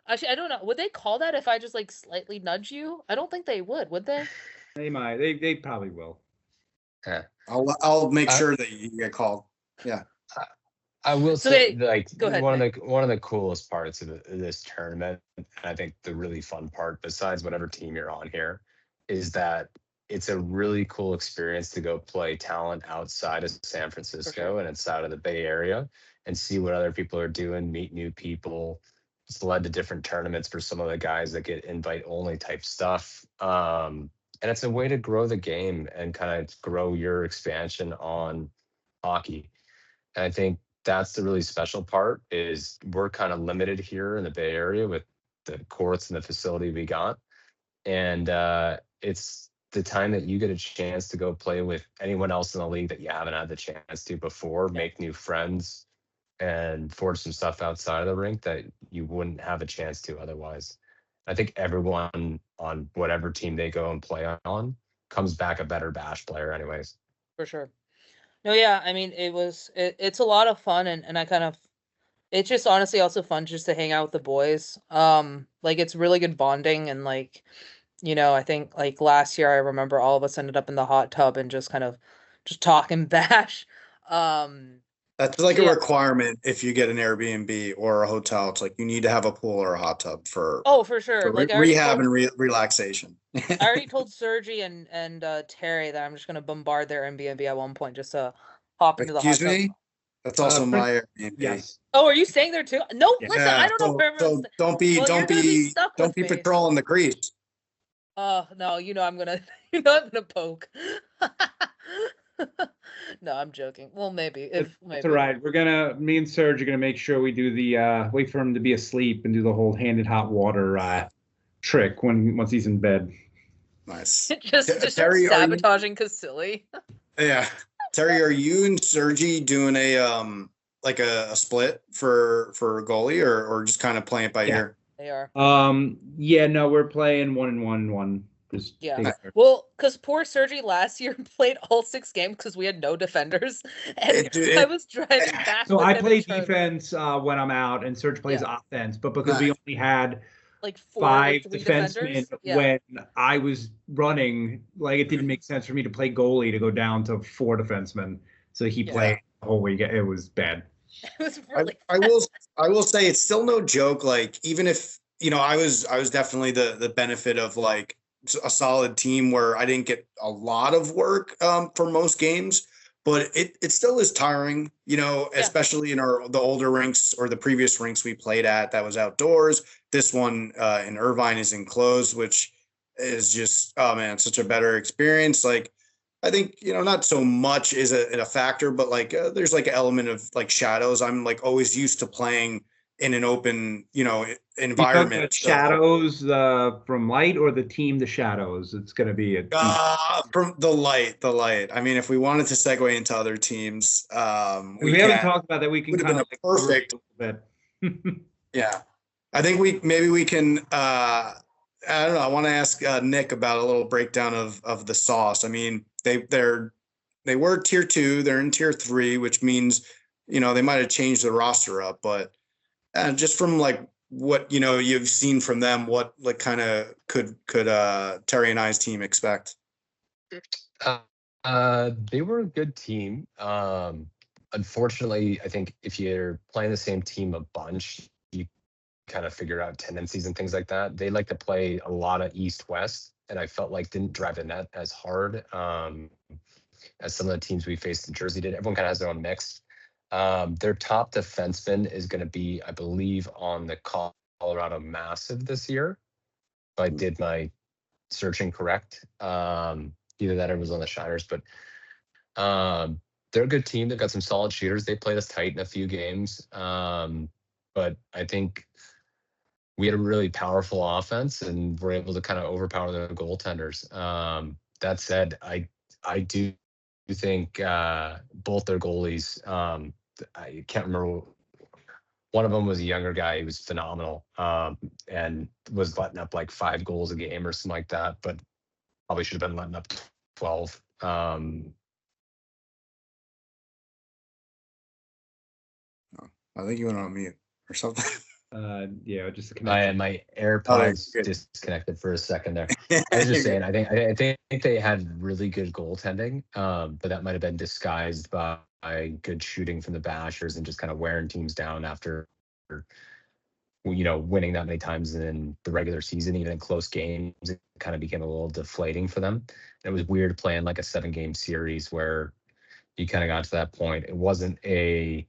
Actually, I don't know. Would they call that if I just like slightly nudge you? I don't think they would they? They might. They probably will. Yeah. I'll make sure that you get called. Yeah. I will say, go ahead, one of the coolest parts of this tournament, and I think the really fun part, besides whatever team you're on here, is that it's a really cool experience to go play talent outside of San Francisco and outside of the Bay Area and see what other people are doing, meet new people. It's led to different tournaments for some of the guys that get invite only type stuff. And it's a way to grow the game and kind of grow your expansion on hockey. And I think that's the really special part is we're kind of limited here in the Bay Area with the courts and the facility we got. And it's the time that you get a chance to go play with anyone else in the league that you haven't had the chance to before, make new friends, and forge some stuff outside of the rink that you wouldn't have a chance to otherwise. I think everyone on whatever team they go and play on comes back a better Bash player anyways. For sure. No, yeah, I mean, it's a lot of fun and it's just honestly also fun just to hang out with the boys. Like it's really good bonding and like, I think like last year I remember all of us ended up in the hot tub and just kind of just talking Bash. That's like a requirement if you get an Airbnb or a hotel. It's like you need to have a pool or a hot tub for sure. For like rehab and relaxation. I already told Sergi and Terry that I'm just gonna bombard their Airbnb at one point just to hop into the hot tub. Excuse me? That's also my Airbnb. Yes. Oh, are you staying there too? No, listen, I don't know where so don't be patrolling the crease. Oh no, I'm gonna poke. No, I'm joking. Well, maybe That's maybe. all right. Me and Serge are gonna make sure we do the wait for him to be asleep and do the whole handed hot water trick once he's in bed. Nice. just start Terry, sabotaging Casilli. Yeah. Terry, are you and Sergi doing a like a split for goalie or just kind of playing it by ear? They are. Yeah, no, we're playing 1-1-1. Just Yeah. Well, because poor Sergi last year played all 6 games because we had no defenders, and I was driving back. So I play defense when I'm out, and Serge plays offense. But because we only had like 5 defensemen when I was running, like it didn't make sense for me to play goalie to go down to 4 defensemen. So he played the whole week. It was bad. It was really. I will say it's still no joke. Like even if I was definitely the benefit of like a solid team where I didn't get a lot of work for most games, but it still is tiring, especially in the older rinks or the previous rinks we played at that was outdoors. This one in Irvine is enclosed, which is just, oh man, such a better experience. Like, I think, not so much is a factor, but like there's like an element of like shadows. I'm like always used to playing in an open, environment. Shadows from light or the team, the shadows. It's going to be from the light. I mean, if we wanted to segue into other teams, we haven't talked about that. We can kind of perfect. Yeah, I think we can. I don't know. I want to ask Nick about a little breakdown of the sauce. I mean, they were tier 2. They're in tier 3, which means they might have changed the roster up, but just from like what you've seen from them, what like kind of could Terry and I's team expect? They were a good team. Unfortunately, I think if you're playing the same team a bunch, you kind of figure out tendencies and things like that. They like to play a lot of East-West, and I felt like didn't drive the net as hard as some of the teams we faced in Jersey did. Everyone kind of has their own mix. Their top defenseman is going to be, I believe, on the Colorado Massive this year. If I did my searching correct. Either that or it was on the Shiners, but they're a good team. They've got some solid shooters. They played us tight in a few games. But I think we had a really powerful offense and we're able to kind of overpower the goaltenders. That said, I do think both their goalies, I can't remember. One of them was a younger guy. He was phenomenal and was letting up like 5 goals a game or something like that, but probably should have been letting up 12. I think you went on mute or something. Yeah, just my AirPods disconnected for a second there. I was just saying, I think they had really good goaltending, but that might have been disguised by good shooting from the Bashers and just kind of wearing teams down after, winning that many times in the regular season, even in close games. It kind of became a little deflating for them. It was weird playing like a 7-game series where you kind of got to that point. It wasn't a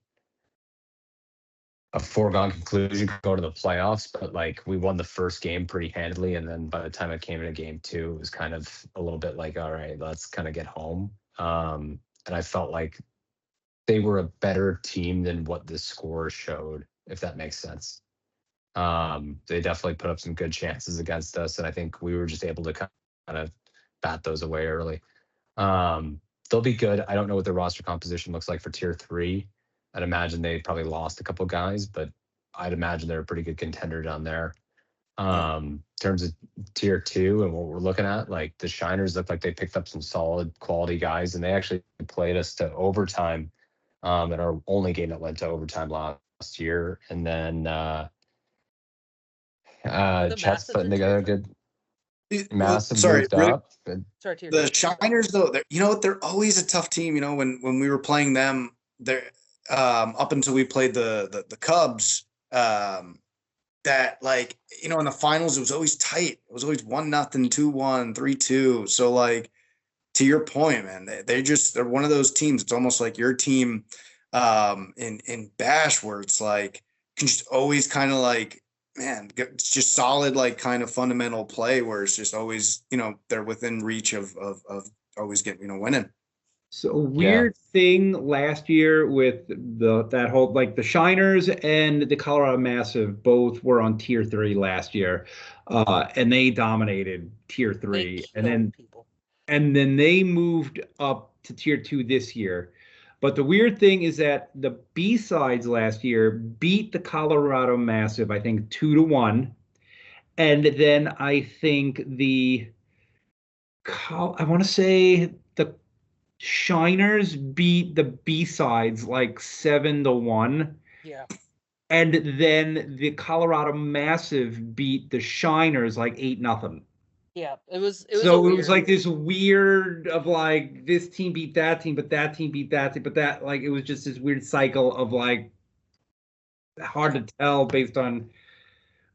foregone conclusion go to the playoffs, but like we won the first game pretty handily, and then by the time it came into game 2, it was kind of a little bit like, all right, let's kind of get home. And I felt like they were a better team than what the score showed, if that makes sense. They definitely put up some good chances against us, and I think we were just able to kind of bat those away early. They'll be good. I don't know what their roster composition looks like for tier 3. I'd imagine they probably lost a couple guys, but I'd imagine they're a pretty good contender down there. In terms of tier 2 and what we're looking at, like the Shiners look like they picked up some solid quality guys, and they actually played us to overtime in our only game that went to overtime last year. And then Chet's putting together a good Massive. Sorry, really, up. The Shiners, though, they're always a tough team. When we were playing them, they're up until we played the Cubs, that like, in the finals, it was always tight. It was always 1-0, 2-1, 3-2. So like, to your point, man, they're one of those teams. It's almost like your team in Bash, where it's like, you can just always kind of like man, it's just solid, like kind of fundamental play where it's just always, they're within reach of always getting, winning. So a weird thing last year with that whole like the Shiners and the Colorado Massive both were on tier 3 last year, and they dominated tier 3, and then they moved up to tier 2 this year. But the weird thing is that the B-sides last year beat the Colorado Massive, I think 2-1, and then I think I want to say the Shiners beat the B-sides like 7-1. Yeah. And then the Colorado Massive beat the Shiners like 8-0. Yeah, it was like this weird of like this team beat that team, but that team beat that team, but that like it was just this weird cycle of like hard to tell based on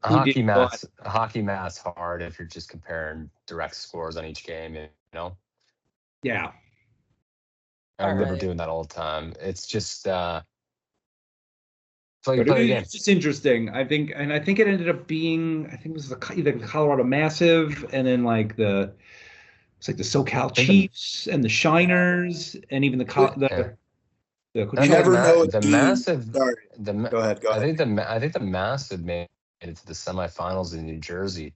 hockey math's hard if you're just comparing direct scores on each game, Yeah. I remember doing that all the time. It's just it's just interesting. I think it ended up being, I think it was the Colorado Massive, and then like the SoCal Chiefs and the Shiners, and even the I never know the Massive. Sorry. Go ahead. I think the Massive made it to the semifinals in New Jersey,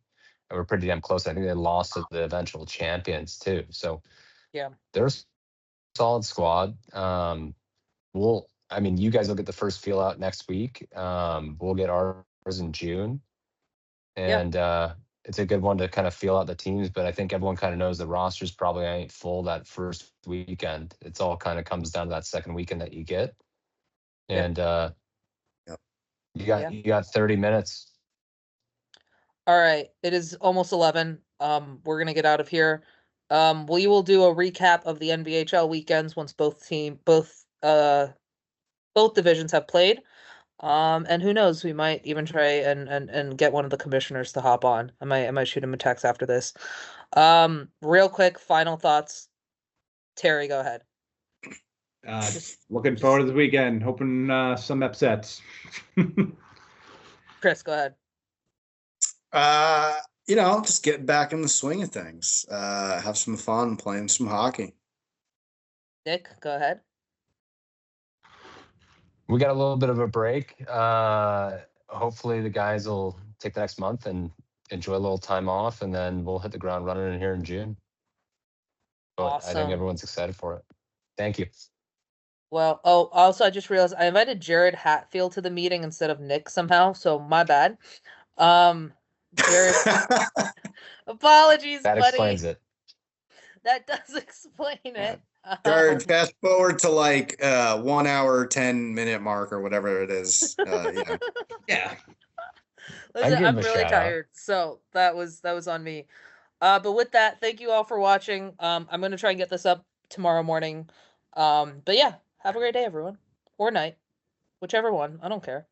and we're pretty damn close. I think they lost to the eventual champions too. So yeah, they're a solid squad. You guys will get the first feel out next week. We'll get ours in June, and it's a good one to kind of feel out the teams. But I think everyone kind of knows the rosters probably ain't full that first weekend. It's all kind of comes down to that second weekend that you get, and you got 30 minutes. All right, it is almost 11. We're gonna get out of here. We will do a recap of the NBHL weekends once both divisions have played. And who knows, we might even try and get one of the commissioners to hop on. I might shoot him a text after this. Real quick, final thoughts. Terry, go ahead. Looking forward to the weekend, hoping some upsets. Chris, go ahead. Just get back in the swing of things. Have some fun playing some hockey. Nick, go ahead. We got a little bit of a break. Hopefully the guys will take the next month and enjoy a little time off, and then we'll hit the ground running in here in June. But awesome. I think everyone's excited for it. Thank you. Well, also I just realized I invited Jared Hatfield to the meeting instead of Nick somehow, so my bad. Jared, apologies, that buddy. Explains it. That does explain it. Jared, fast forward to like 1 hour 10-minute mark or whatever it is. Yeah. Listen, I'm really tired, so that was on me. But with that, thank you all for watching. I'm gonna try and get this up tomorrow morning. But yeah, have a great day, everyone, or night, whichever one. I don't care.